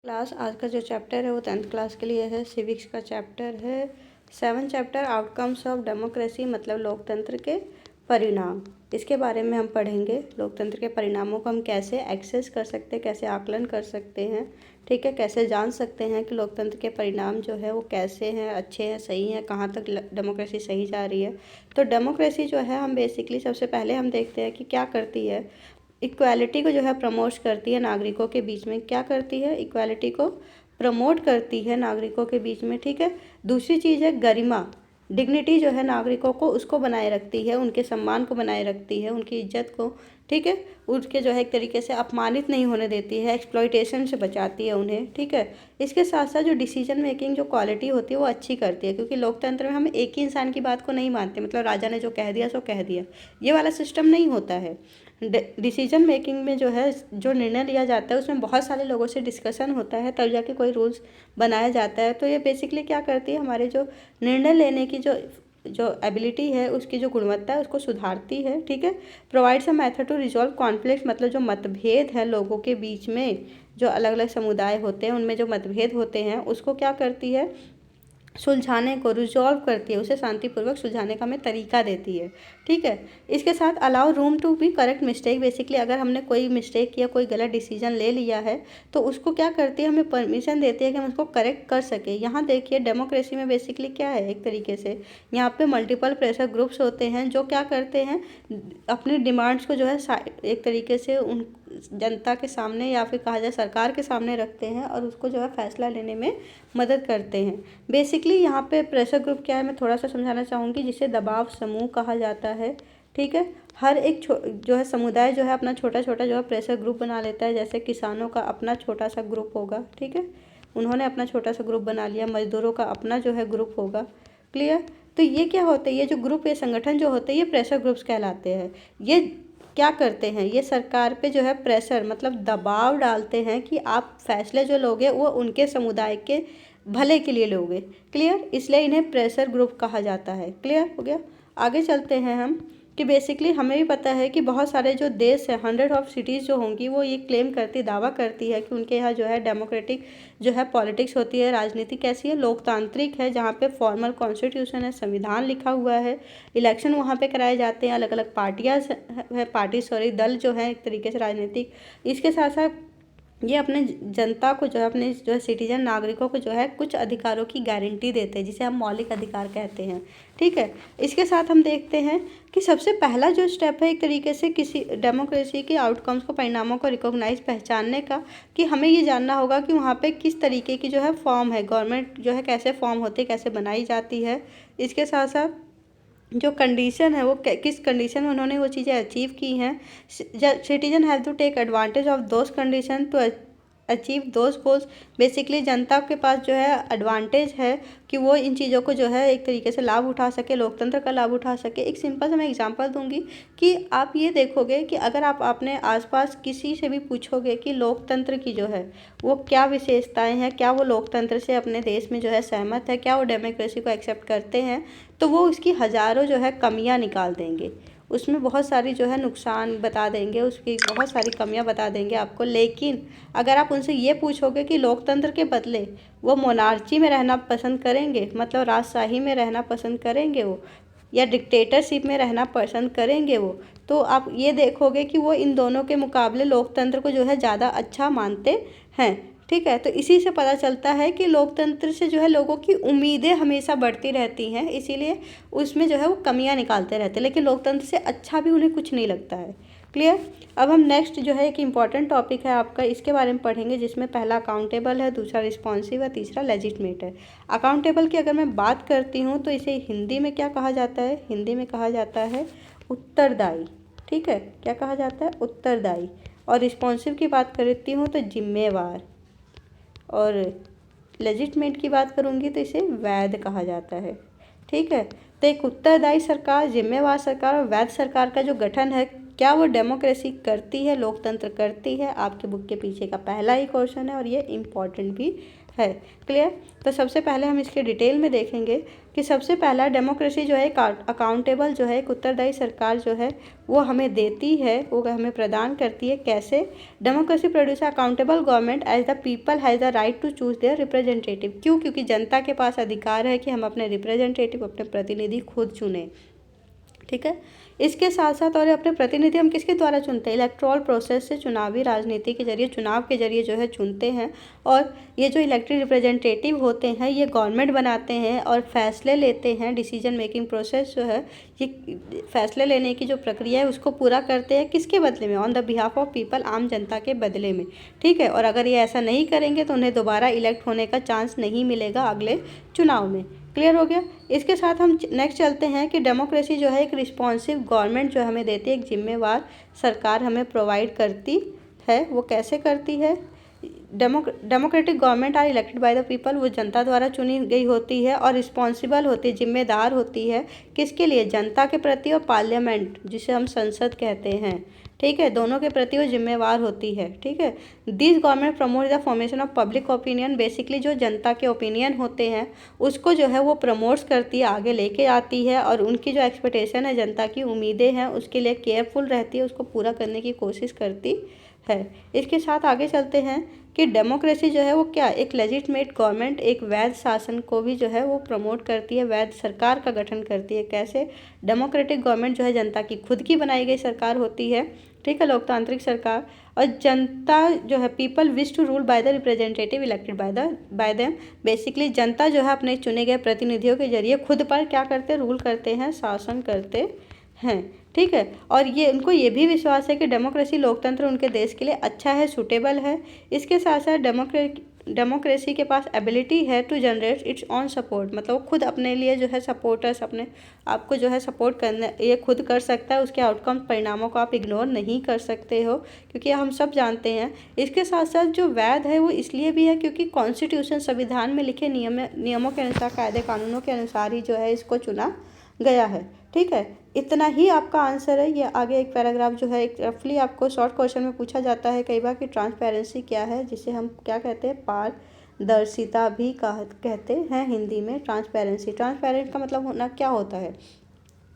Class आज का जो चैप्टर है वो 10th क्लास के लिए है। सिविक्स का चैप्टर है 7 चैप्टर आउटकम्स ऑफ डेमोक्रेसी, मतलब लोकतंत्र के परिणाम। इसके बारे में हम पढ़ेंगे। लोकतंत्र के परिणामों को हम कैसे एक्सेस कर सकते हैं, कैसे आकलन कर सकते हैं, ठीक है, कैसे जान सकते हैं कि लोकतंत्र के परिणाम जो है वो कैसे हैं, अच्छे हैं, सही हैं, कहाँ तक डेमोक्रेसी सही जा रही है। तो डेमोक्रेसी जो है हम बेसिकली सबसे पहले हम देखते हैं कि क्या करती है। इक्वालिटी को जो है प्रमोट करती है नागरिकों के बीच में। क्या करती है? इक्वालिटी को प्रमोट करती है नागरिकों के बीच में, ठीक है। दूसरी चीज़ है गरिमा, डिग्निटी जो है नागरिकों को उसको बनाए रखती है, उनके सम्मान को बनाए रखती है, उनकी इज्जत को, ठीक है, उनके जो है एक तरीके से अपमानित नहीं होने देती है, एक्सप्लॉइटेशन से बचाती है उन्हें, ठीक है। इसके साथ साथ जो डिसीजन मेकिंग जो क्वालिटी होती है वो अच्छी करती है, क्योंकि लोकतंत्र में हम एक ही इंसान की बात को नहीं मानते, मतलब राजा ने जो कह दिया सो कह दिया, ये वाला सिस्टम नहीं होता है। डिसीजन मेकिंग में जो है जो निर्णय लिया जाता है उसमें बहुत सारे लोगों से डिस्कशन होता है, तब जाके कोई रूल्स बनाया जाता है। तो ये बेसिकली क्या करती है, हमारे जो निर्णय लेने की जो जो एबिलिटी है, उसकी जो गुणवत्ता है उसको सुधारती है, ठीक है। Provides a method to resolve conflict, मतलब जो मतभेद है लोगों के बीच में, जो अलग अलग समुदाय होते हैं उनमें जो मतभेद होते हैं उसको क्या करती है, सुलझाने को, रिजॉल्व करती है, उसे शांतिपूर्वक सुलझाने का हमें तरीका देती है, ठीक है। इसके साथ allow room to be correct mistake, basically अगर हमने कोई मिस्टेक किया, कोई गलत डिसीजन ले लिया है तो उसको क्या करती है, हमें परमिशन देती है कि हम उसको करेक्ट कर सके। यहाँ देखिए डेमोक्रेसी में बेसिकली क्या है, एक तरीके से यहाँ पे मल्टीपल प्रेशर ग्रुप्स होते हैं जो क्या करते हैं, अपनी डिमांड्स को जो है एक तरीके से उन जनता के सामने या फिर कहा जाए सरकार के सामने रखते हैं और उसको जो है फैसला लेने में मदद करते हैं। बेसिकली यहाँ पे प्रेशर ग्रुप क्या है मैं थोड़ा सा समझाना चाहूँगी, जिसे दबाव समूह कहा जाता है, ठीक है। हर एक जो है समुदाय जो है अपना छोटा छोटा जो है प्रेशर ग्रुप बना लेता है। जैसे किसानों का अपना छोटा सा ग्रुप होगा, ठीक है, उन्होंने अपना छोटा सा ग्रुप बना लिया। मजदूरों का अपना जो है ग्रुप होगा, क्लियर। तो ये क्या होता है, ये जो ग्रुप, ये संगठन जो होते हैं ये प्रेशर ग्रुप्स कहलाते हैं। ये क्या करते हैं, ये सरकार पे जो है प्रेशर मतलब दबाव डालते हैं कि आप फैसले जो लोगे वो उनके समुदाय के भले के लिए लोगे, क्लियर। इसलिए इन्हें प्रेशर ग्रुप कहा जाता है, क्लियर हो गया। आगे चलते हैं हम कि बेसिकली हमें भी पता है कि बहुत सारे जो देश है, 100 ऑफ सिटीज़ जो होंगी वो ये क्लेम करती, दावा करती है कि उनके यहाँ जो है डेमोक्रेटिक जो है पॉलिटिक्स होती है, राजनीति कैसी है, लोकतांत्रिक है, जहाँ पे फॉर्मल कॉन्स्टिट्यूशन है, संविधान लिखा हुआ है, इलेक्शन वहाँ पे कराए जाते हैं, अलग अलग पार्टियाँ है, दल जो है एक तरीके से राजनीतिक। इसके साथ साथ ये अपने जनता को जो है, अपने जो है सिटीजन नागरिकों को जो है कुछ अधिकारों की गारंटी देते हैं, जिसे हम मौलिक अधिकार कहते हैं, ठीक है। इसके साथ हम देखते हैं कि सबसे पहला जो स्टेप है एक तरीके से किसी डेमोक्रेसी के आउटकम्स को, परिणामों को रिकॉग्नाइज, पहचानने का, कि हमें ये जानना होगा कि वहाँ पे किस तरीके की जो है फॉर्म है, गवर्नमेंट जो है कैसे फॉर्म होती है, कैसे बनाई जाती है। इसके साथ साथ जो कंडीशन है वो किस कंडीशन में उन्होंने वो चीज़ें अचीव की हैं। Citizen have to take advantage of those condition to achieve those goals. Basically जनता के पास जो है एडवांटेज है कि वो इन चीज़ों को जो है एक तरीके से लाभ उठा सके, लोकतंत्र का लाभ उठा सके। एक सिंपल सा मैं एग्जांपल दूंगी कि आप ये देखोगे कि अगर आप अपने आसपास किसी से भी पूछोगे कि लोकतंत्र की जो है वो क्या विशेषताएं हैं, क्या वो लोकतंत्र से अपने देश में जो है सहमत है, क्या वो डेमोक्रेसी को एक्सेप्ट करते हैं, तो वो उसकी हज़ारों जो है कमियां निकाल देंगे, उसमें बहुत सारी जो है नुकसान बता देंगे, उसकी बहुत सारी कमियां बता देंगे आपको। लेकिन अगर आप उनसे ये पूछोगे कि लोकतंत्र के बदले वो मोनार्ची में रहना पसंद करेंगे, मतलब राजशाही में रहना पसंद करेंगे वो, या डिक्टेटरशिप में रहना पसंद करेंगे वो, तो आप ये देखोगे कि वो इन दोनों के मुकाबले लोकतंत्र को जो है ज़्यादा अच्छा मानते हैं, ठीक है। तो इसी से पता चलता है कि लोकतंत्र से जो है लोगों की उम्मीदें हमेशा बढ़ती रहती हैं, इसीलिए उसमें जो है वो कमियां निकालते रहते हैं, लेकिन लोकतंत्र से अच्छा भी उन्हें कुछ नहीं लगता है, क्लियर। अब हम नेक्स्ट जो है एक इम्पॉर्टेंट टॉपिक है आपका, इसके बारे में पढ़ेंगे, जिसमें पहला अकाउंटेबल है, दूसरा रिस्पॉन्सिव है, तीसरा लेजिटमेट है। अकाउंटेबल की अगर मैं बात करती हूँ तो इसे हिंदी में क्या कहा जाता है, हिंदी में कहा जाता है उत्तरदायी, ठीक है, क्या कहा जाता है, उत्तरदायी। और रिस्पॉन्सिव की बात करती हूँ तो जिम्मेवार, और लेजिटमेट की बात करूँगी तो इसे वैध कहा जाता है, ठीक है। तो एक उत्तरदायी सरकार, जिम्मेवार सरकार और वैध सरकार का जो गठन है क्या वो डेमोक्रेसी करती है, लोकतंत्र करती है? आपके बुक के पीछे का पहला ही क्वेश्चन है और ये इम्पॉर्टेंट भी है। क्लियर? तो सबसे पहले हम इसके डिटेल में देखेंगे कि सबसे पहला डेमोक्रेसी जो है अकाउंटेबल जो है एक उत्तरदायी सरकार जो है वो हमें देती है, वो हमें प्रदान करती है। कैसे? Democracy produce accountable government as the people has the right to choose their representative. क्यों? क्योंकि जनता के पास अधिकार है कि हम अपने रिप्रेजेंटेटिव, अपने प्रतिनिधि खुद चुनें। ठीक है। इसके साथ साथ और अपने प्रतिनिधि हम किसके द्वारा चुनते हैं? इलेक्टोरल प्रोसेस से, चुनावी राजनीति के जरिए, चुनाव के जरिए जो है चुनते हैं। और ये जो इलेक्टेड रिप्रेजेंटेटिव होते हैं ये गवर्नमेंट बनाते हैं और फैसले लेते हैं। डिसीजन मेकिंग प्रोसेस जो है, ये फैसले लेने की जो प्रक्रिया है उसको पूरा करते हैं। किसके बदले में? On the behalf of people, आम जनता के बदले में। ठीक है। और अगर ये ऐसा नहीं करेंगे तो उन्हें दोबारा इलेक्ट होने का चांस नहीं मिलेगा अगले चुनाव में। क्लियर हो गया? इसके साथ हम नेक्स्ट चलते हैं कि डेमोक्रेसी जो है एक रिस्पॉन्सिव गवर्नमेंट जो हमें देती है, एक जिम्मेवार सरकार हमें प्रोवाइड करती है। वो कैसे करती है? Democratic government are elected by the people, वो जनता द्वारा चुनी गई होती है और रिस्पॉन्सिबल होती है, जिम्मेदार होती है। किसके लिए? जनता के प्रति। और पार्लियामेंट जिसे हम संसद कहते हैं, ठीक है, दोनों के प्रति वो जिम्मेवार होती है। ठीक है। This government promote the formation of public opinion, basically जो जनता के ओपिनियन होते हैं उसको जो है वो प्रमोट्स करती है, आगे लेके आती है। और उनकी जो एक्सपेक्टेशन है, जनता की उम्मीदें हैं, उसके लिए केयरफुल रहती है, उसको पूरा करने की कोशिश करती है। इसके साथ आगे चलते हैं कि डेमोक्रेसी जो है वो क्या? एक लेजिटिमेट गवर्नमेंट, एक वैध शासन को भी जो है वो प्रमोट करती है, वैध सरकार का गठन करती है। कैसे? डेमोक्रेटिक गवर्नमेंट जो है जनता की खुद की बनाई गई सरकार होती है। ठीक है, लोकतांत्रिक सरकार। और जनता जो है, people wish to rule by the representative elected by them, basically जनता जो है अपने चुने गए प्रतिनिधियों के जरिए खुद पर क्या करते हैं? रूल करते हैं, शासन करते हैं। ठीक है। और ये उनको ये भी विश्वास है कि डेमोक्रेसी, लोकतंत्र उनके देश के लिए अच्छा है, सूटेबल है। इसके साथ साथ डेमोक्रेसी के पास एबिलिटी है to generate its own support, मतलब वो खुद अपने लिए जो है सपोर्टर्स, अपने आपको जो है सपोर्ट करने ये खुद कर सकता है। उसके आउटकम, परिणामों को आप इग्नोर नहीं कर सकते हो, क्योंकि हम सब जानते हैं। इसके साथ साथ जो वैध है वो इसलिए भी है क्योंकि कॉन्स्टिट्यूशन, संविधान में लिखे नियमों के अनुसार, कायदे कानूनों के अनुसार ही जो है इसको चुना गया है। ठीक है। इतना ही आपका आंसर है। ये आगे एक पैराग्राफ जो है, एक रफली आपको शॉर्ट क्वेश्चन में पूछा जाता है कई बार कि ट्रांसपेरेंसी क्या है, जिसे हम क्या कहते हैं? पारदर्शिता भी कहते हैं हिंदी में। ट्रांसपेरेंसी, ट्रांसपेरेंट का मतलब होना क्या होता है?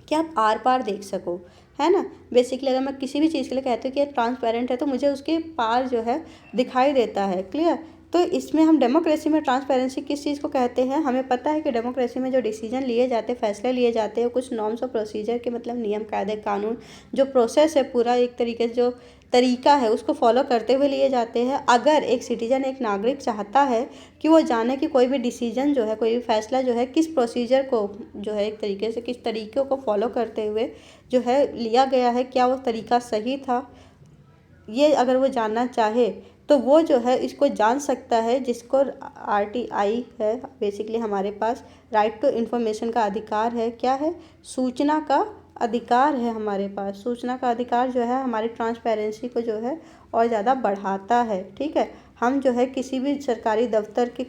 कि आप आर पार देख सको, है ना। बेसिकली अगर मैं किसी भी चीज़ के लिए कहती हूँ कि ट्रांसपेरेंट है तो मुझे उसके पार जो है दिखाई देता है। क्लियर? तो इसमें हम डेमोक्रेसी में ट्रांसपेरेंसी किस चीज़ को कहते हैं? हमें पता है कि डेमोक्रेसी में जो डिसीजन लिए जाते हैं, फैसले लिए जाते हैं, कुछ नॉर्म्स और प्रोसीजर के, मतलब नियम, कायदे, कानून, जो प्रोसेस है पूरा, एक तरीके से जो तरीका है उसको फॉलो करते हुए लिए जाते हैं। अगर एक सिटीजन, एक नागरिक चाहता है कि वो जाने कि कोई भी डिसीजन जो है, कोई भी फैसला जो है किस प्रोसीजर को जो है, एक तरीके से किस तरीक़े को फॉलो करते हुए जो है लिया गया है, क्या वो तरीका सही था, ये अगर वो जानना चाहे तो वो जो है इसको जान सकता है, जिसको RTI है, बेसिकली हमारे पास राइट टू इन्फॉर्मेशन का अधिकार है। क्या है? सूचना का अधिकार है हमारे पास। सूचना का अधिकार जो है हमारी ट्रांसपेरेंसी को जो है और ज़्यादा बढ़ाता है। ठीक है। हम जो है किसी भी सरकारी दफ्तर के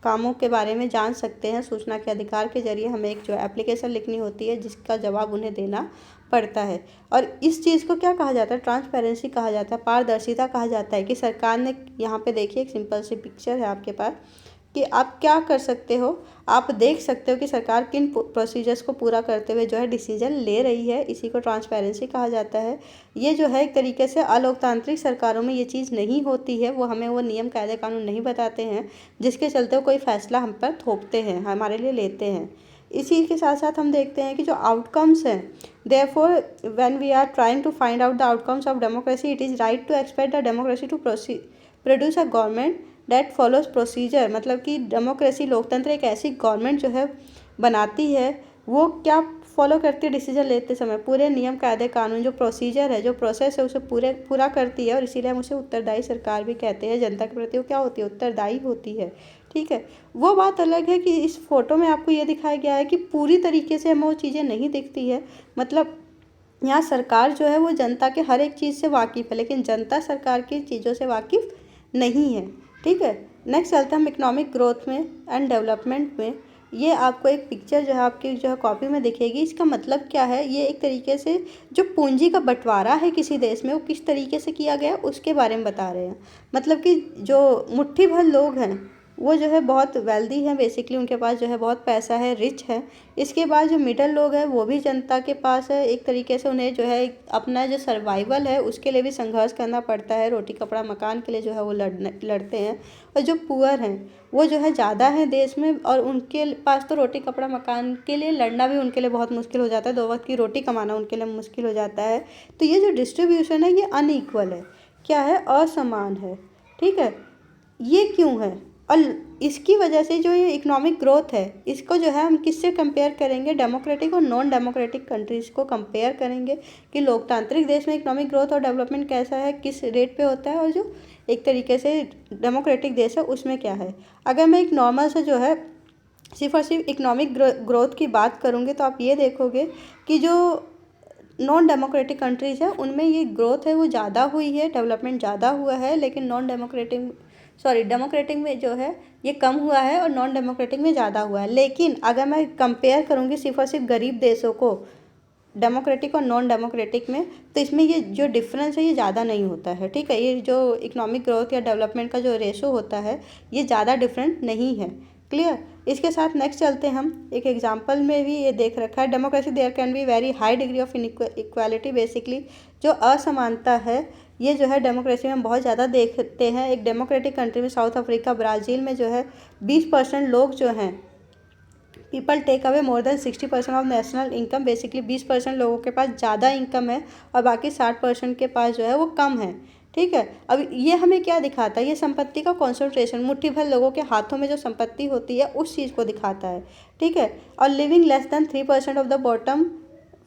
कामों के बारे में जान सकते हैं। सूचना के अधिकार के जरिए हमें एक जो एप्लीकेशन लिखनी होती है जिसका जवाब उन्हें देना पड़ता है। और इस चीज़ को क्या कहा जाता है? ट्रांसपेरेंसी कहा जाता है, पारदर्शिता कहा जाता है। कि सरकार ने, यहाँ पे देखिए एक सिंपल सी पिक्चर है आपके पास, कि आप क्या कर सकते हो, आप देख सकते हो कि सरकार किन प्रोसीजर्स को पूरा करते हुए जो है डिसीजन ले रही है। इसी को ट्रांसपेरेंसी कहा जाता है। ये जो है एक तरीके से अलोकतांत्रिक सरकारों में ये चीज़ नहीं होती है, वो हमें वो नियम, कायदे, कानून नहीं बताते हैं, जिसके चलते वो कोई फैसला हम पर थोपते हैं, हमारे लिए लेते हैं। इसी के साथ साथ हम देखते हैं कि जो आउटकम्स हैं, therefore when we are trying to find out the outcomes of democracy, it is right to expect the democracy to produce a government that follows procedure, मतलब कि डेमोक्रेसी, लोकतंत्र एक ऐसी गवर्नमेंट जो है बनाती है, वो क्या फॉलो करती है डिसीजन लेते समय? पूरे नियम, कायदे, कानून, जो प्रोसीजर है, जो प्रोसेस है, उसे पूरा करती है। और इसीलिए हम उसे उत्तरदायी सरकार भी कहते हैं। जनता के प्रति वो क्या होती है? उत्तरदायी होती है। ठीक है। वो बात अलग है कि इस फोटो में आपको ये दिखाया गया है कि पूरी तरीके से हमें वो चीज़ें नहीं दिखती है। मतलब यहाँ सरकार जो है वो जनता के हर एक चीज़ से वाकिफ़ है, लेकिन जनता सरकार की चीज़ों से वाकिफ़ नहीं है। ठीक है। नेक्स्ट चलते हैं हम इकोनॉमिक ग्रोथ में एंड डेवलपमेंट में। ये आपको एक पिक्चर जो है आपकी जो है कॉपी में दिखेगी। इसका मतलब क्या है, ये एक तरीके से जो पूंजी का बंटवारा है किसी देश में वो किस तरीके से किया गया उसके बारे में बता रहे हैं। मतलब कि जो मुट्ठी भर लोग हैं वो जो है बहुत वेल्दी हैं, बेसिकली उनके पास जो है बहुत पैसा है, रिच है। इसके बाद जो मिडल लोग हैं वो भी जनता के पास है, एक तरीके से उन्हें जो है अपना जो सर्वाइवल है उसके लिए भी संघर्ष करना पड़ता है, रोटी कपड़ा मकान के लिए जो है वो लड़ते हैं। और जो पुअर हैं वो जो है ज़्यादा है देश में, और उनके पास तो रोटी कपड़ा मकान के लिए लड़ना भी उनके लिए बहुत मुश्किल हो जाता है, 2 वक्त की रोटी कमाना उनके लिए मुश्किल हो जाता है। तो ये जो डिस्ट्रीब्यूशन है ये अनइक्वल है, क्या है, असमान है। ठीक है, ये क्यों है? और इसकी वजह से जो ये इकोनॉमिक ग्रोथ है इसको जो है हम किससे कंपेयर करेंगे, डेमोक्रेटिक और नॉन डेमोक्रेटिक कंट्रीज़ को कंपेयर करेंगे कि लोकतांत्रिक देश में इकोनॉमिक ग्रोथ और डेवलपमेंट कैसा है, किस रेट पे होता है, और जो एक तरीके से डेमोक्रेटिक देश है उसमें क्या है। अगर मैं एक नॉर्मल से जो है सिर्फ और सिर्फ इकोनॉमिक ग्रोथ की बात करूँगी तो आप ये देखोगे कि जो नॉन डेमोक्रेटिक कंट्रीज़ है उनमें ये ग्रोथ है वो ज़्यादा हुई है, डेवलपमेंट ज़्यादा हुआ है, लेकिन डेमोक्रेटिक में जो है ये कम हुआ है और नॉन डेमोक्रेटिक में ज़्यादा हुआ है। लेकिन अगर मैं कंपेयर करूँगी सिर्फ और सिर्फ गरीब देशों को डेमोक्रेटिक और नॉन डेमोक्रेटिक में, तो इसमें ये जो डिफरेंस है ये ज़्यादा नहीं होता है। ठीक है, ये जो इकोनॉमिक ग्रोथ या डेवलपमेंट का जो रेशो होता है ये ज़्यादा डिफरेंट नहीं है। क्लियर। इसके साथ नेक्स्ट चलते हैं, हम एक एग्जांपल में भी ये देख रखा है, democracy there can be very high degree of equality. Basically जो असमानता है ये जो है डेमोक्रेसी में बहुत ज़्यादा देखते हैं। एक डेमोक्रेटिक कंट्री में साउथ अफ्रीका, ब्राज़ील में जो है 20% लोग जो हैं people take away more than 60% of national income. Basically 20% लोगों के पास ज़्यादा इनकम है और बाकी 60% के पास जो है वो कम है। ठीक है, अब ये हमें क्या दिखाता है, ये संपत्ति का कॉन्सेंट्रेशन, मुट्ठी भर लोगों के हाथों में जो संपत्ति होती है उस चीज़ को दिखाता है। ठीक है, और living less than 3% of the bottom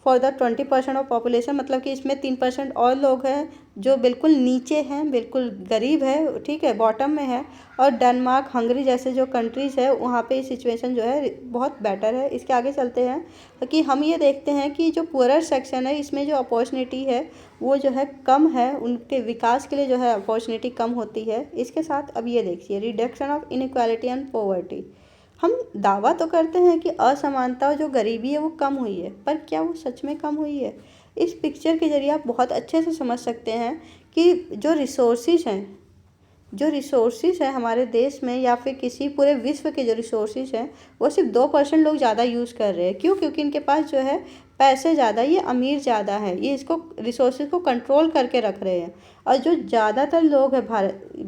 for the 20% of population, मतलब कि इसमें 3% और लोग हैं जो बिल्कुल नीचे हैं, बिल्कुल गरीब है, ठीक है, बॉटम में है। और डेनमार्क, हंगरी जैसे जो कंट्रीज़ है वहाँ पे सिचुएशन जो है बहुत बेटर है। इसके आगे चलते हैं कि हम ये देखते हैं कि जो पुअरर सेक्शन है इसमें जो अपॉर्चुनिटी है वो जो है कम है, उनके विकास के लिए जो है अपॉर्चुनिटी कम होती है। इसके साथ अब ये देखिए, reduction of inequality and poverty. हम दावा तो करते हैं कि असमानता और जो गरीबी है वो कम हुई है, पर क्या वो सच में कम हुई है? इस पिक्चर के ज़रिए आप बहुत अच्छे से समझ सकते हैं कि जो रिसोर्सेज हैं हमारे देश में या फिर किसी पूरे विश्व के जो रिसोर्सेज हैं वो सिर्फ 2% लोग ज़्यादा यूज़ कर रहे हैं। क्यों? क्योंकि इनके पास जो है पैसे ज़्यादा, ये अमीर ज़्यादा है, ये इसको रिसोर्सेज को कंट्रोल करके रख रहे हैं। और जो ज़्यादातर लोग हैं,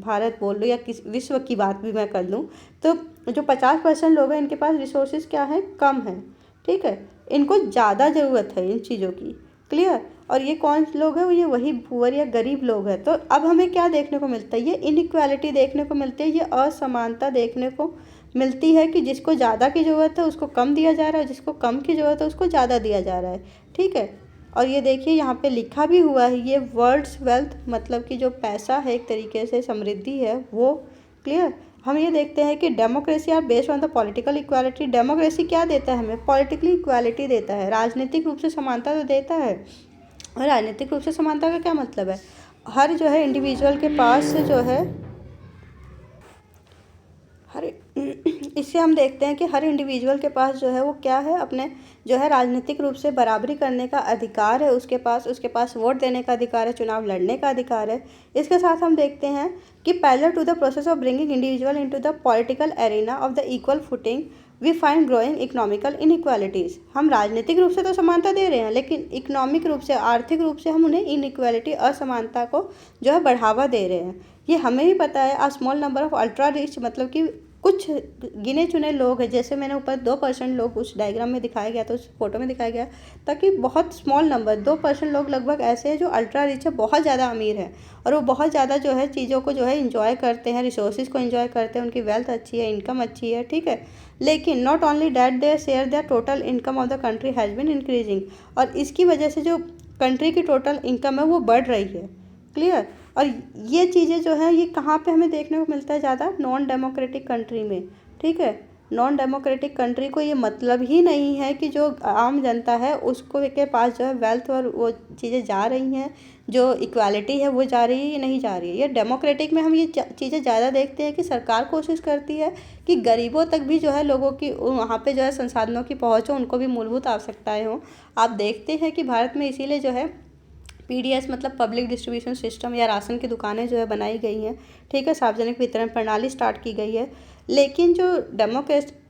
भारत बोल लो या किस विश्व की बात भी मैं कर लूँ, तो जो 50% लोग हैं इनके पास रिसोर्सेज क्या है, कम है। ठीक है, इनको ज़्यादा ज़रूरत है इन चीज़ों की। क्लियर। और ये कौन लोग हैं, ये वही पुअर या गरीब लोग हैं। तो अब हमें क्या देखने को मिलता है, ये इनइक्वालिटी देखने को मिलती है, ये असमानता देखने को मिलती है कि जिसको ज़्यादा की ज़रूरत है उसको कम दिया जा रहा है, जिसको कम की ज़रूरत है उसको ज़्यादा दिया जा रहा है। ठीक है, और ये देखिए यहाँ पे लिखा भी हुआ है, ये वर्ल्ड्स वेल्थ, मतलब कि जो पैसा है एक तरीके से समृद्धि है वो। क्लियर। हम ये देखते हैं कि democracy are based on the political equality. Democracy क्या देता है हमें, पॉलिटिकली इक्वालिटी देता है, राजनीतिक रूप से समानता तो देता है। और राजनीतिक रूप से समानता का क्या मतलब है, हर जो है इंडिविजुअल के पास जो है हर इससे हम देखते हैं कि हर इंडिविजुअल के पास जो है वो क्या है, अपने जो है राजनीतिक रूप से बराबरी करने का अधिकार है, उसके पास वोट देने का अधिकार है, चुनाव लड़ने का अधिकार है। इसके साथ हम देखते हैं कि parallel to the process of bringing individual into the political arena of the equal footing we find growing economical inequalities. हम राजनीतिक रूप से तो समानता दे रहे हैं, लेकिन इकोनॉमिक रूप से, आर्थिक रूप से हम उन्हें इनइक्वालिटी, असमानता को जो है बढ़ावा दे रहे हैं। ये हमें भी पता है। A small number of ultra rich, मतलब कि कुछ गिने चुने लोग हैं, जैसे मैंने ऊपर 2% लोग उस डायग्राम में दिखाया गया, तो उस फोटो में दिखाया गया, ताकि बहुत स्मॉल नंबर 2% लोग लगभग ऐसे हैं जो अल्ट्रा रिच है, बहुत ज़्यादा अमीर है, और वो बहुत ज़्यादा जो है चीज़ों को जो है इंजॉय करते हैं, रिसोर्सेज को इंजॉय करते हैं, उनकी वेल्थ अच्छी है, इनकम अच्छी है। ठीक है, लेकिन not only that their share the total income of the country has been increasing, और इसकी वजह से जो कंट्री की टोटल इनकम है वो बढ़ रही है। क्लियर। और ये चीज़ें जो है ये कहाँ पे हमें देखने को मिलता है ज़्यादा, नॉन डेमोक्रेटिक कंट्री में। ठीक है, नॉन डेमोक्रेटिक कंट्री को ये मतलब ही नहीं है कि जो आम जनता है उसको के पास जो है वेल्थ और वो चीज़ें जा रही हैं, जो इक्वालिटी है वो जा रही है या नहीं जा रही है। ये डेमोक्रेटिक में हम ये चीज़ें ज़्यादा देखते हैं कि सरकार कोशिश करती है कि गरीबों तक भी जो है लोगों की वहाँ पे जो है संसाधनों की पहुँच हो, उनको भी मूलभूत आवश्यकताएं हों। आप देखते हैं कि भारत में इसीलिए जो है पीडीएस मतलब पब्लिक डिस्ट्रीब्यूशन सिस्टम या राशन की दुकानें जो है बनाई गई हैं, ठीक है, सार्वजनिक वितरण प्रणाली स्टार्ट की गई है। लेकिन जो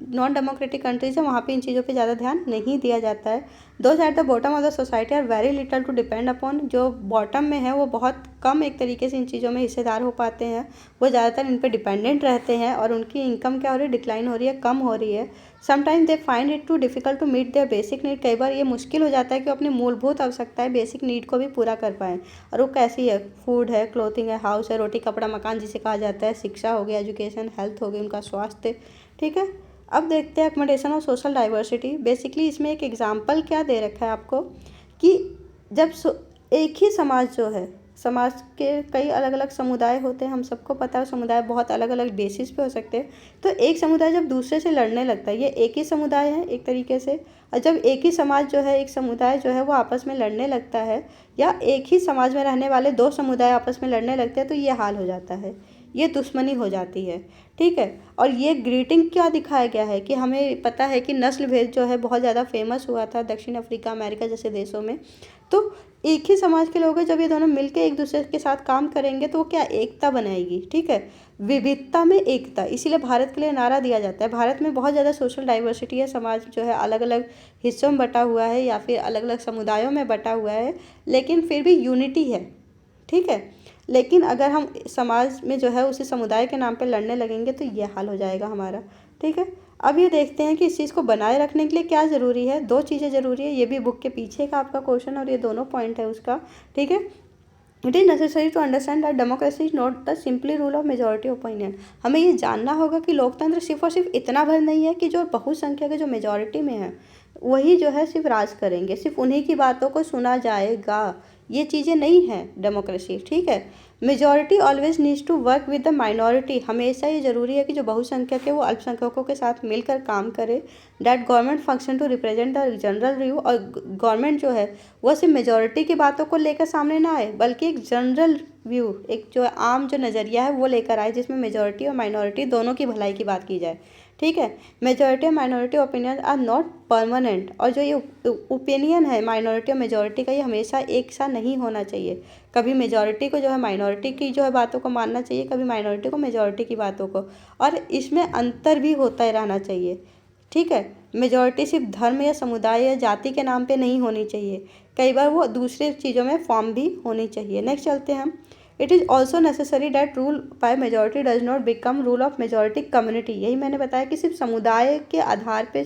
नॉन डेमोक्रेटिक कंट्रीज़ है वहाँ पे इन चीज़ों पे ज़्यादा ध्यान नहीं दिया जाता है। Those at the bottom of the society are very little to depend upon, जो बॉटम में है वो बहुत कम एक तरीके से इन चीज़ों में हिस्सेदार हो पाते हैं, वो ज़्यादातर इन पर डिपेंडेंट रहते हैं और उनकी इनकम क्या हो रही है, डिक्लाइन हो रही है, कम हो रही है। Sometime they find it too difficult to meet their basic need, कई बार ये मुश्किल हो जाता है कि अपनी मूलभूत आवश्यकताएं बेसिक नीड को भी पूरा कर पाएँ। और वो कैसी है, फूड है, क्लोथिंग है, हाउस है, रोटी कपड़ा मकान जिसे कहा जाता है, शिक्षा हो गया, एजुकेशन, हेल्थ हो गई, उनका स्वास्थ्य, ठीक है। अब देखते हैं अकोमोडेशन और सोशल डाइवर्सिटी। बेसिकली इसमें एक एग्जाम्पल क्या दे रखा है आपको कि जब एक ही समाज जो है, समाज के कई अलग अलग समुदाय होते हैं, हम सबको पता है समुदाय बहुत अलग अलग बेसिस पे हो सकते हैं। तो एक समुदाय जब दूसरे से लड़ने लगता है, ये एक ही समुदाय है एक तरीके से, और जब एक ही समाज जो है, एक समुदाय जो है वो आपस में लड़ने लगता है, या एक ही समाज में रहने वाले दो समुदाय आपस में लड़ने लगते हैं, तो ये हाल हो जाता है, ये दुश्मनी हो जाती है, ठीक है। और ये ग्रीटिंग क्या दिखाया गया है कि हमें पता है कि नस्ल भेद जो है बहुत ज़्यादा फेमस हुआ था दक्षिण अफ्रीका, अमेरिका जैसे देशों में। तो एक ही समाज के लोग हैं, जब ये दोनों मिलकर एक दूसरे के साथ काम करेंगे तो वो क्या एकता बनाएगी, ठीक है, विविधता में एकता। इसीलिए भारत के लिए नारा दिया जाता है। भारत में बहुत ज़्यादा सोशल डाइवर्सिटी है, समाज जो है अलग अलग हिस्सों में बटा हुआ है या फिर अलग अलग समुदायों में बटा हुआ है, लेकिन फिर भी यूनिटी है, ठीक है। लेकिन अगर हम समाज में जो है उसी समुदाय के नाम पे लड़ने लगेंगे तो ये हाल हो जाएगा हमारा, ठीक है। अब ये देखते हैं कि इस चीज़ को बनाए रखने के लिए क्या ज़रूरी है। दो चीज़ें ज़रूरी है, ये भी बुक के पीछे का आपका क्वेश्चन और ये दोनों पॉइंट है उसका, ठीक है। It is necessary to understand that democracy is not the simply rule of majority opinion. हमें ये जानना होगा कि लोकतंत्र सिर्फ और सिर्फ इतना भर नहीं है कि जो बहुसंख्यक है, जो मेजॉरिटी में है, वही जो है सिर्फ राज करेंगे, सिर्फ उन्हीं की बातों को सुना जाएगा, ये चीज़ें नहीं हैं डेमोक्रेसी, ठीक है। Majority always needs to work with the minority, हमेशा ये ज़रूरी है कि जो बहुसंख्यक है वो अल्पसंख्यकों के साथ मिलकर काम करे। That government function to represent the general view, और गवर्नमेंट जो है वो सिर्फ मेजॉरिटी की बातों को लेकर सामने ना आए, बल्कि एक जनरल व्यू, एक जो आम जो नज़रिया है वो लेकर आए, जिसमें मेजॉरिटी और माइनॉरिटी दोनों की भलाई की बात की जाए, ठीक है। मेजॉरिटी और minority opinion are not permanent, और जो ये ओपिनियन है माइनॉरिटी और मेजॉरिटी का, ये हमेशा एक सा नहीं होना चाहिए। कभी मेजॉरिटी को जो है माइनॉरिटी की जो है बातों को मानना चाहिए, कभी माइनॉरिटी को मेजॉरिटी की बातों को, और इसमें अंतर भी होता ही रहना चाहिए, ठीक है। मेजॉरिटी सिर्फ धर्म या समुदाय या जाति के नाम पे नहीं होनी चाहिए, कई बार वो दूसरे चीज़ों में फॉर्म भी होनी चाहिए। नेक्स्ट चलते हैं हम। It is also necessary that rule by majority does not become rule of majority community. यही मैंने बताया कि सिर्फ समुदाय के आधार पे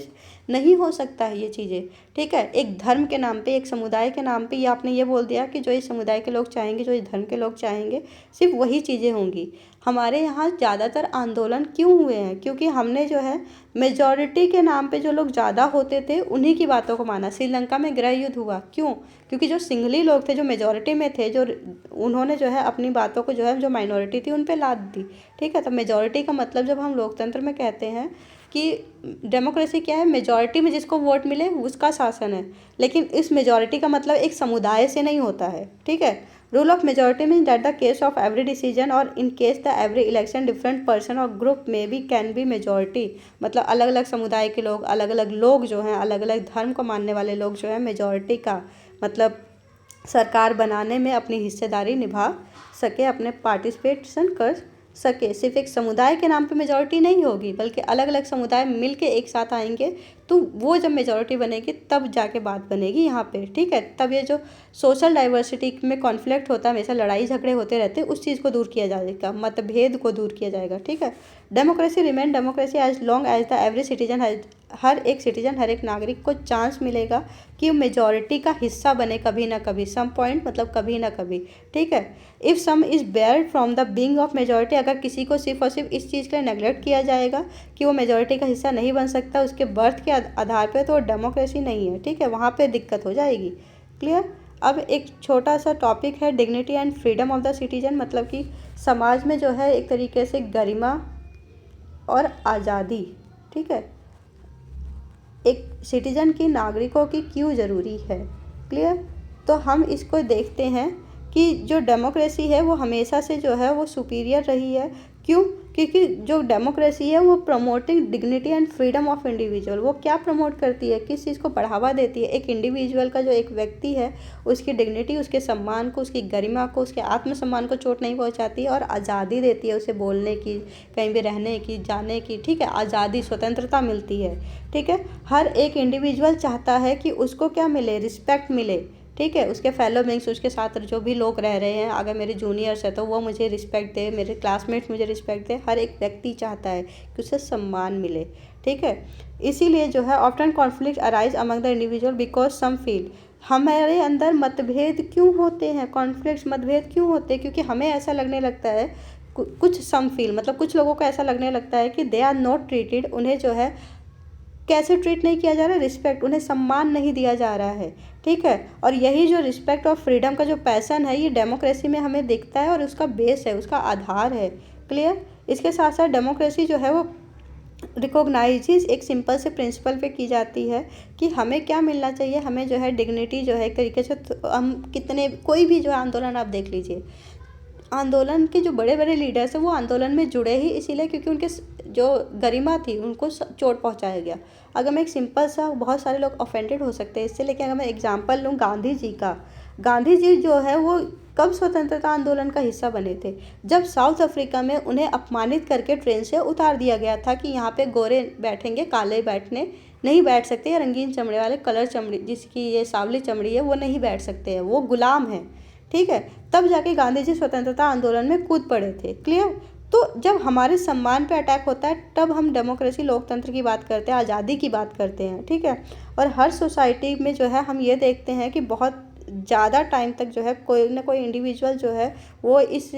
नहीं हो सकता है ये चीज़ें, ठीक है। एक धर्म के नाम पे, एक समुदाय के नाम पे या आपने ये बोल दिया कि जो इस समुदाय के लोग चाहेंगे, जो इस धर्म के लोग चाहेंगे, सिर्फ वही चीज़ें होंगी। हमारे यहाँ ज़्यादातर आंदोलन क्यों हुए हैं, क्योंकि हमने जो है मेजॉरिटी के नाम पे जो लोग ज़्यादा होते थे उन्हीं की बातों को माना। श्रीलंका में गृह युद्ध हुआ, क्यों? क्योंकि जो सिंघली लोग थे, जो मेजॉरिटी में थे, जो उन्होंने जो है अपनी बातों को जो है जो माइनॉरिटी थी उन पे लाद दी, ठीक है। तो मेजॉरिटी का मतलब जब हम लोकतंत्र में कहते हैं कि डेमोक्रेसी क्या है, मेजॉरिटी में जिसको वोट मिले उसका शासन है, लेकिन इस मेजॉरिटी का मतलब एक समुदाय से नहीं होता है, ठीक है। Rule of majority mean that the case of every decision और in case the every election different person और ग्रुप में बी कैन बी मेजॉरिटी, मतलब अलग अलग समुदाय के लोग, अलग अलग लोग जो हैं, अलग अलग धर्म को मानने वाले लोग जो हैं, मेजॉरिटी का मतलब सरकार बनाने में अपनी हिस्सेदारी निभा सके, अपने पार्टिसिपेशन कर सके। सिर्फ एक समुदाय के नाम पे मेजॉरिटी नहीं होगी, बल्कि अलग अलग समुदाय मिलके एक साथ आएंगे, तो वो जब मेजॉरिटी बनेगी तब जाके बात बनेगी यहाँ पे, ठीक है। तब ये जो सोशल डाइवर्सिटी में कॉन्फ्लिक्ट होता है, हमेशा लड़ाई झगड़े होते रहते हैं, उस चीज़ को दूर किया जाएगा, मतभेद को दूर किया जाएगा, ठीक है। Democracy remain democracy as long as the every citizen has, हर एक सिटीजन, हर एक नागरिक को चांस मिलेगा कि मेजॉरिटी का हिस्सा बने कभी ना कभी, सम पॉइंट मतलब कभी ना कभी, ठीक है। If some is Baird from the being of majority, अगर किसी को सिर्फ और सिर्फ इस चीज़ के लिए नेगलेक्ट किया जाएगा कि वो मेजॉरिटी का हिस्सा नहीं बन सकता उसके बर्थ के आधार पे, तो वो डेमोक्रेसी नहीं है, ठीक है। वहाँ पे दिक्कत हो जाएगी, क्लियर। अब एक छोटा सा टॉपिक है dignity and freedom of the citizen, मतलब कि समाज में जो है एक तरीके से गरिमा और आज़ादी, ठीक ठीक है, एक सिटीजन की, नागरिकों की क्यों ज़रूरी है। क्लियर। तो हम इसको देखते हैं कि जो डेमोक्रेसी है वो हमेशा से जो है वो सुपीरियर रही है। क्यों? क्योंकि जो डेमोक्रेसी है वो promoting dignity and freedom of individual, वो क्या प्रमोट करती है, किस चीज़ को बढ़ावा देती है, एक इंडिविजुअल का, जो एक व्यक्ति है, उसकी डिग्निटी, उसके सम्मान को, उसकी गरिमा को, उसके आत्मसम्मान को चोट नहीं पहुंचाती है, और आज़ादी देती है उसे बोलने की, कहीं भी रहने की, जाने की, ठीक है, आज़ादी, स्वतंत्रता मिलती है। ठीक है, हर एक इंडिविजुअल चाहता है कि उसको क्या मिले, रिस्पेक्ट मिले। ठीक है, उसके फेलो बींग्स, उसके साथ जो भी लोग रह रहे हैं, अगर मेरे जूनियर्स है तो वो मुझे रिस्पेक्ट दे, मेरे क्लासमेट्स मुझे रिस्पेक्ट दे। हर एक व्यक्ति चाहता है कि उसे सम्मान मिले। ठीक है, इसीलिए जो है often conflict arise among the individual because some feel, हमारे अंदर मतभेद क्यों होते हैं, कॉन्फ्लिक्ट्स, मतभेद क्यों होते हैं, क्योंकि हमें ऐसा लगने लगता है, कुछ सम फील मतलब कुछ लोगों को ऐसा लगने लगता है कि दे आर नॉट ट्रीटेड, उन्हें जो है कैसे ट्रीट नहीं किया जा रहा है, रिस्पेक्ट, उन्हें सम्मान नहीं दिया जा रहा है। ठीक है, और यही जो रिस्पेक्ट और फ्रीडम का जो पैसन है, ये डेमोक्रेसी में हमें दिखता है और उसका बेस है, उसका आधार है। क्लियर। इसके साथ साथ डेमोक्रेसी जो है वो रिकॉग्नाइजेस एक सिंपल से प्रिंसिपल पे की जाती है कि हमें क्या मिलना चाहिए, हमें जो है डिग्निटी जो है एक तरीके से, हम कितने, कोई भी जो आंदोलन आप देख लीजिए, आंदोलन के जो बड़े बड़े लीडर्स हैं वो आंदोलन में जुड़े ही इसीलिए क्योंकि उनके जो गरिमा थी उनको चोट पहुंचाया गया। अगर मैं एक सिंपल सा, बहुत सारे लोग ऑफेंडेड हो सकते हैं इससे, लेकिन अगर मैं एग्जांपल लूँ गांधी जी का, गांधी जी जो है वो कब स्वतंत्रता आंदोलन का हिस्सा बने थे, जब साउथ अफ्रीका में उन्हें अपमानित करके ट्रेन से उतार दिया गया था कि यहाँ पे गोरे बैठेंगे, काले बैठने नहीं बैठ सकते, या रंगीन चमड़े वाले, कलर चमड़ी जिसकी ये सांवली चमड़ी है वो नहीं बैठ सकते हैं, वो गुलाम हैं। ठीक है, तब जाके गांधी जी स्वतंत्रता आंदोलन में कूद पड़े थे। क्लियर। तो जब हमारे सम्मान पे अटैक होता है तब हम डेमोक्रेसी, लोकतंत्र की बात करते हैं, आज़ादी की बात करते हैं। ठीक है, और हर सोसाइटी में जो है हम ये देखते हैं कि बहुत ज़्यादा टाइम तक जो है कोई ना कोई इंडिविजुअल जो है वो इस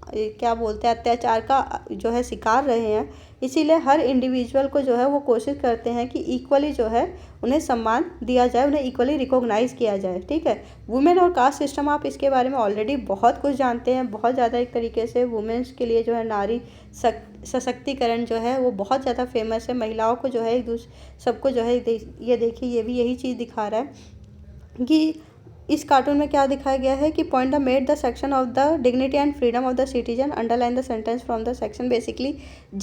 क्या बोलते हैं, अत्याचार का जो है शिकार रहे हैं। इसीलिए हर इंडिविजुअल को जो है वो कोशिश करते हैं कि इक्वली जो है उन्हें सम्मान दिया जाए, उन्हें इक्वली रिकॉग्नाइज़ किया जाए। ठीक है, वुमेन और कास्ट सिस्टम, आप इसके बारे में ऑलरेडी बहुत कुछ जानते हैं, बहुत ज़्यादा एक तरीके से वुमेन्स के लिए जो है नारी सशक्तिकरण जो है वो बहुत ज़्यादा फेमस है। महिलाओं को जो है एक दूसरे सबको जो है ये देखिए, ये भी यही चीज़ दिखा रहा है कि इस कार्टून में क्या दिखाया गया है कि point the made the section of the dignity and freedom of the citizen, underline the sentence from the section. Basically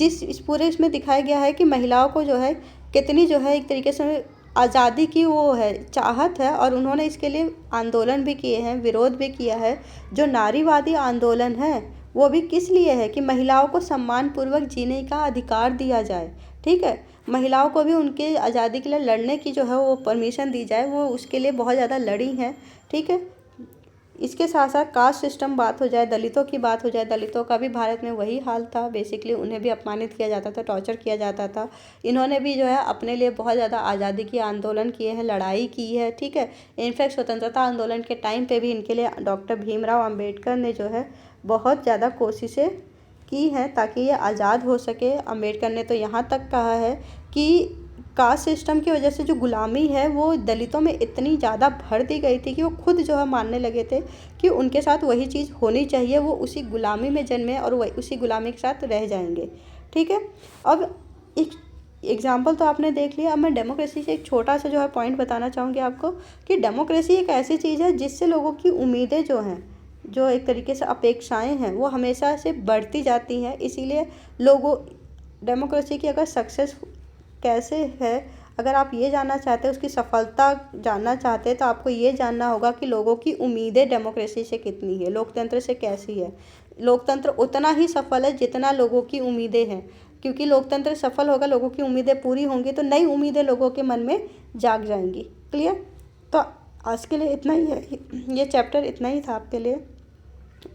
इस पूरे इसमें दिखाया गया है कि महिलाओं को जो है कितनी जो है एक तरीके से आज़ादी की वो है, चाहत है, और उन्होंने इसके लिए आंदोलन भी किए हैं, विरोध भी किया है। जो नारीवादी आंदोलन है वो भी किस लिए है कि महिलाओं को सम्मानपूर्वक जीने का अधिकार दिया जाए। ठीक है, महिलाओं को भी उनके आज़ादी के लिए लड़ने की जो है वो परमिशन दी जाए, वो उसके लिए बहुत ज़्यादा लड़ी हैं। ठीक है, इसके साथ साथ कास्ट सिस्टम बात हो जाए, दलितों की बात हो जाए, दलितों का भी भारत में वही हाल था। बेसिकली उन्हें भी अपमानित किया जाता था, टॉर्चर किया जाता था। इन्होंने भी जो है अपने लिए बहुत ज़्यादा आज़ादी की आंदोलन किए हैं, लड़ाई की है। ठीक है, इनफैक्ट स्वतंत्रता आंदोलन के टाइम पे भी इनके लिए डॉक्टर भीमराव अम्बेडकर ने जो है बहुत ज़्यादा कोशिशें की हैं ताकि ये आज़ाद हो सके। अम्बेडकर ने तो यहाँ तक कहा है कि कास्ट सिस्टम की वजह से जो गुलामी है वो दलितों में इतनी ज़्यादा भर दी गई थी कि वो खुद जो है मानने लगे थे कि उनके साथ वही चीज़ होनी चाहिए, वो उसी गुलामी में जन्मे और वही उसी गुलामी के साथ रह जाएंगे। ठीक है, अब एक एग्जाम्पल तो आपने देख लिया। अब मैं डेमोक्रेसी से एक छोटा सा जो है पॉइंट बताना चाहूँगी आपको कि डेमोक्रेसी एक ऐसी चीज़ है जिससे लोगों की उम्मीदें जो हैं, जो एक तरीके से अपेक्षाएं हैं, वो हमेशा से बढ़ती जाती हैं। इसीलिए लोगों, डेमोक्रेसी की अगर सक्सेस कैसे है, अगर आप ये जानना चाहते हैं, उसकी सफलता जानना चाहते हैं, तो आपको ये जानना होगा कि लोगों की उम्मीदें डेमोक्रेसी से कितनी है, लोकतंत्र से कैसी है। लोकतंत्र उतना ही सफल है जितना लोगों की उम्मीदें हैं, क्योंकि लोकतंत्र सफल होगा, लोगों की उम्मीदें पूरी होंगी तो नई उम्मीदें लोगों के मन में जाग जाएंगी। क्लियर। तो आज के लिए इतना ही है, ये चैप्टर इतना ही था आपके लिए।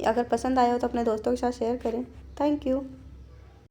अगर पसंद आया हो तो अपने दोस्तों के साथ शेयर करें। Thank you.